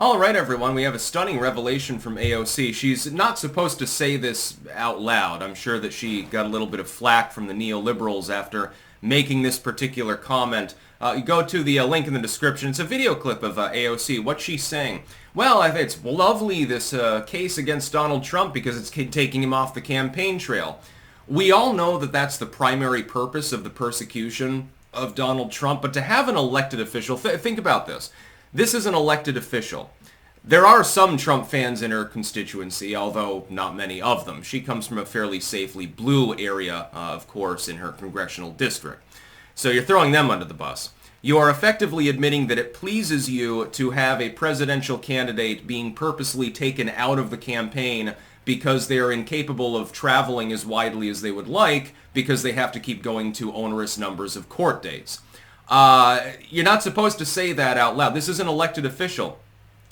All right, everyone, we have a stunning revelation from AOC. She's not supposed to say this out loud. I'm sure that she got a little bit of flack from the neoliberals after making this particular comment. You go to the link in the description. It's a video clip of AOC. What she's saying. Well, I think it's lovely, this case against Donald Trump, because it's taking him off the campaign trail. We all know that that's the primary purpose of the persecution of Donald Trump, but to have an elected official, think about this. This is an elected official. There are some Trump fans in her constituency, although not many of them. She comes from a fairly safely blue area, of course, in her congressional district. So you're throwing them under the bus. You are effectively admitting that it pleases you to have a presidential candidate being purposely taken out of the campaign because they are incapable of traveling as widely as they would like because they have to keep going to onerous numbers of court dates. You're not supposed to say that out loud. This is an elected official.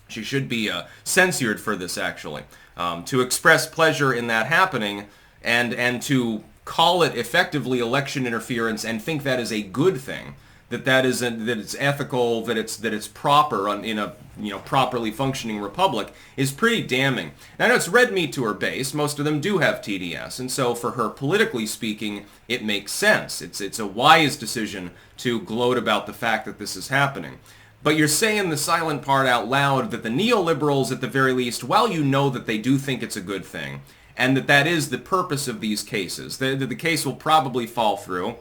She should be censured for this, actually. To express pleasure in that happening and to call it effectively election interference and think that is a good thing, that it's ethical, that it's proper in a properly functioning republic, is pretty damning. Now, I know it's red meat to her base. Most of them do have TDS, and so for her, politically speaking, it makes sense. It's a wise decision to gloat about the fact that this is happening. But you're saying the silent part out loud that the neoliberals, at the very least, while you know that they do think it's a good thing, and that is the purpose of these cases, the case will probably fall through.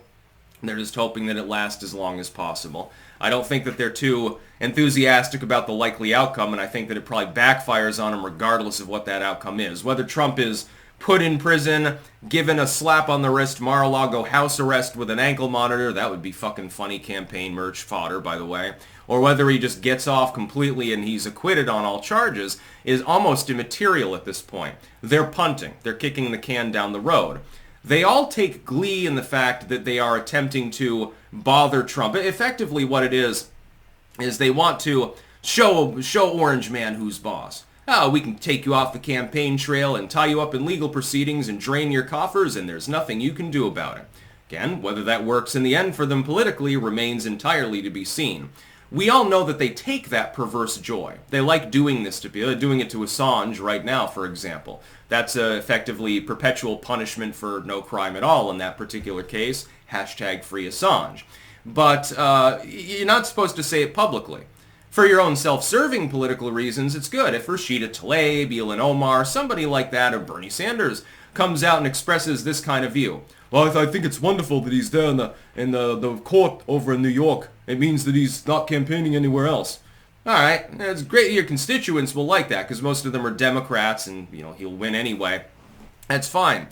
They're just hoping that it lasts as long as possible. I don't think that they're too enthusiastic about the likely outcome, and I think that it probably backfires on them regardless of what that outcome is. Whether Trump is put in prison, given a slap on the wrist, Mar-a-Lago house arrest with an ankle monitor, that would be fucking funny campaign merch fodder, by the way, or whether he just gets off completely and he's acquitted on all charges, is almost immaterial at this point. They're punting. They're kicking the can down the road. They all take glee in the fact that they are attempting to bother Trump. Effectively what it is they want to show Orange Man who's boss. Oh, we can take you off the campaign trail and tie you up in legal proceedings and drain your coffers, and there's nothing you can do about it. Again, whether that works in the end for them politically remains entirely to be seen. We all know that they take that perverse joy. They like doing this to people. They're doing it to Assange right now, for example. That's effectively perpetual punishment for no crime at all in that particular case. Hashtag free Assange. But you're not supposed to say it publicly. For your own self-serving political reasons, it's good. If Rashida Tlaib, Ilhan Omar, somebody like that, or Bernie Sanders comes out and expresses this kind of view. Well, I think it's wonderful that he's there in the court over in New York. It means that he's not campaigning anywhere else. All right, it's great. Your constituents will like that because most of them are Democrats, and he'll win anyway. That's fine.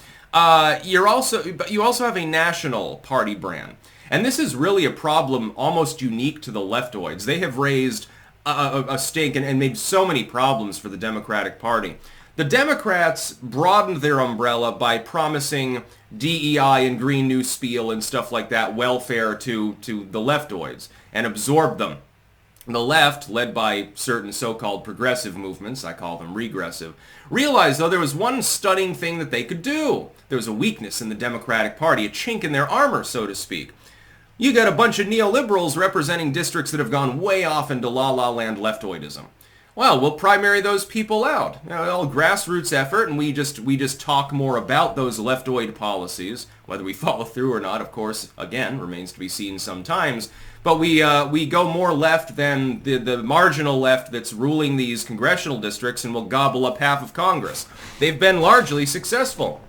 You also have a national party brand, and this is really a problem almost unique to the leftoids. They have raised a stink and made so many problems for the Democratic Party. The Democrats broadened their umbrella by promising DEI and Green New Spiel and stuff like that, welfare to the leftoids, and absorbed them. The left, led by certain so-called progressive movements, I call them regressive, realized, though, there was one stunning thing that they could do. There was a weakness in the Democratic Party, a chink in their armor, so to speak. You got a bunch of neoliberals representing districts that have gone way off into la-la land leftoidism. Well, we'll primary those people out. A grassroots effort, and we just talk more about those leftoid policies. Whether we follow through or not, of course, again, remains to be seen sometimes. But we go more left than the marginal left that's ruling these congressional districts and will gobble up half of Congress. They've been largely successful.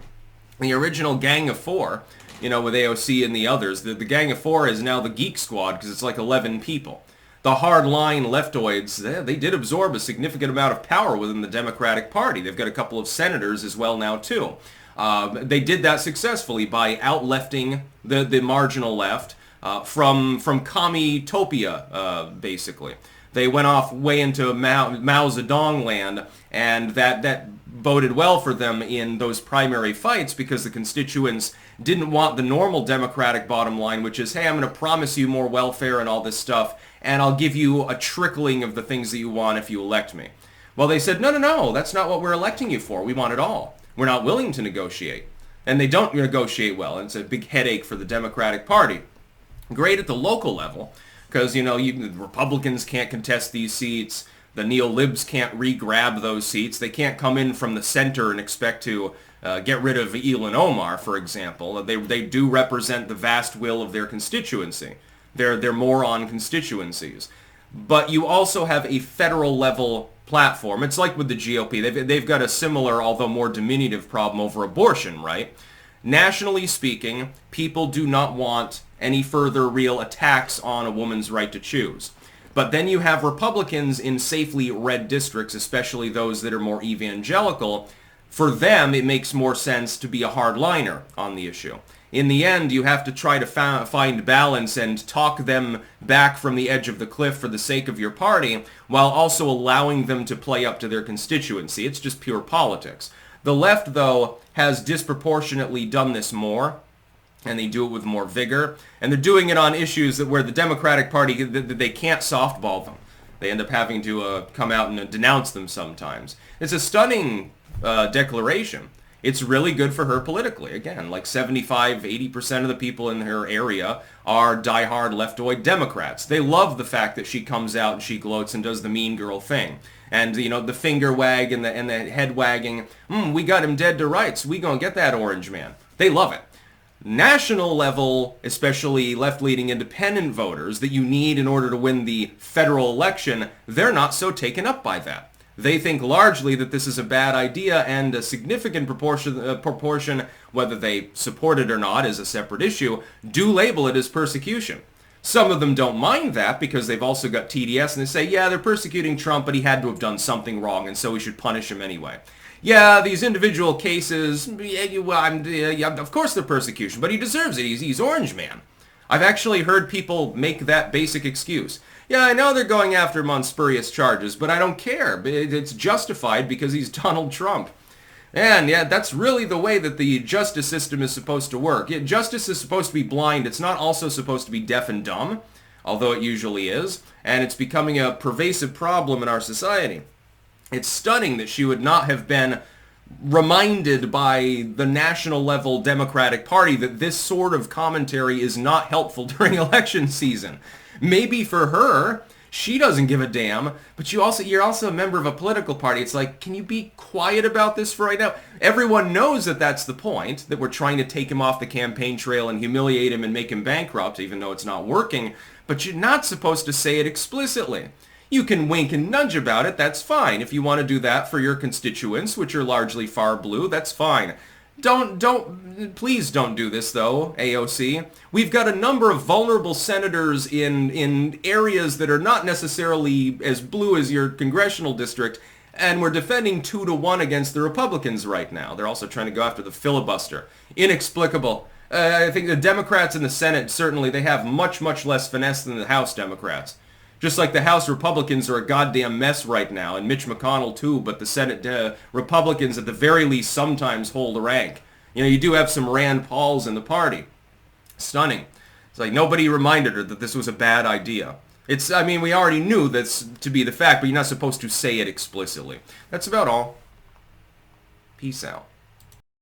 The original Gang of Four, with AOC and the others, the Gang of Four is now the Geek Squad because it's like 11 people. The hard-line leftoids, they did absorb a significant amount of power within the Democratic Party. They've got a couple of senators as well now, too. They did that successfully by out-lefting the marginal left from commie-topia, basically. They went off way into Mao Zedong land, and that boded well for them in those primary fights because the constituents didn't want the normal Democratic bottom line, which is, hey, I'm going to promise you more welfare and all this stuff, and I'll give you a trickling of the things that you want if you elect me. Well, they said, no, that's not what we're electing you for. We want it all. We're not willing to negotiate. And they don't negotiate well, and it's a big headache for the Democratic Party. Great at the local level, because, Republicans can't contest these seats. The neo-libs can't re-grab those seats. They can't come in from the center and expect to get rid of Ilhan Omar, for example. They do represent the vast will of their constituency. They're moron constituencies. But you also have a federal level platform. It's like with the GOP. They've got a similar, although more diminutive problem over abortion, right? Nationally speaking, people do not want any further real attacks on a woman's right to choose. But then you have Republicans in safely red districts, especially those that are more evangelical. For them, it makes more sense to be a hardliner on the issue. In the end, you have to try to find balance and talk them back from the edge of the cliff for the sake of your party, while also allowing them to play up to their constituency. It's just pure politics. The left, though, has disproportionately done this more, and they do it with more vigor, and they're doing it on issues where the Democratic Party, they can't softball them. They end up having to come out and denounce them sometimes. It's a stunning declaration. It's really good for her politically. Again, like 75-80% of the people in her area are diehard leftoid Democrats. They love the fact that she comes out and she gloats and does the mean girl thing. And, you know, the finger wag and the head wagging, we got him dead to rights. We gonna get that orange man. They love it. National level, especially left-leaning independent voters that you need in order to win the federal election, they're not so taken up by that. They think largely that this is a bad idea, and a significant proportion, whether they support it or not is a separate issue, do label it as persecution. Some of them don't mind that because they've also got TDS, and they say, yeah, they're persecuting Trump, but he had to have done something wrong, and so we should punish him anyway. Yeah, these individual cases, of course they're persecution, but he deserves it. He's Orange Man. I've actually heard people make that basic excuse. Yeah, I know they're going after him on spurious charges, but I don't care. It's justified because he's Donald Trump. And yeah, that's really the way that the justice system is supposed to work. Justice is supposed to be blind. It's not also supposed to be deaf and dumb, although it usually is. And it's becoming a pervasive problem in our society. It's stunning that she would not have been reminded by the national level Democratic Party that this sort of commentary is not helpful during election season. Maybe for her, she doesn't give a damn, but you're also a member of a political party. It's like, can you be quiet about this for right now? Everyone knows that that's the point, that we're trying to take him off the campaign trail and humiliate him and make him bankrupt, even though it's not working, but you're not supposed to say it explicitly. You can wink and nudge about it, that's fine. If you want to do that for your constituents, which are largely far blue, that's fine. Please don't do this though, AOC. We've got a number of vulnerable senators in areas that are not necessarily as blue as your congressional district, and we're defending 2-1 against the Republicans right now. They're also trying to go after the filibuster. Inexplicable. I think the Democrats in the Senate, certainly, they have much, much less finesse than the House Democrats. Just like the House Republicans are a goddamn mess right now, and Mitch McConnell too, but the Senate Republicans at the very least sometimes hold a rank. You know, you do have some Rand Pauls in the party. Stunning. It's like nobody reminded her that this was a bad idea. We already knew that's to be the fact, but you're not supposed to say it explicitly. That's about all. Peace out.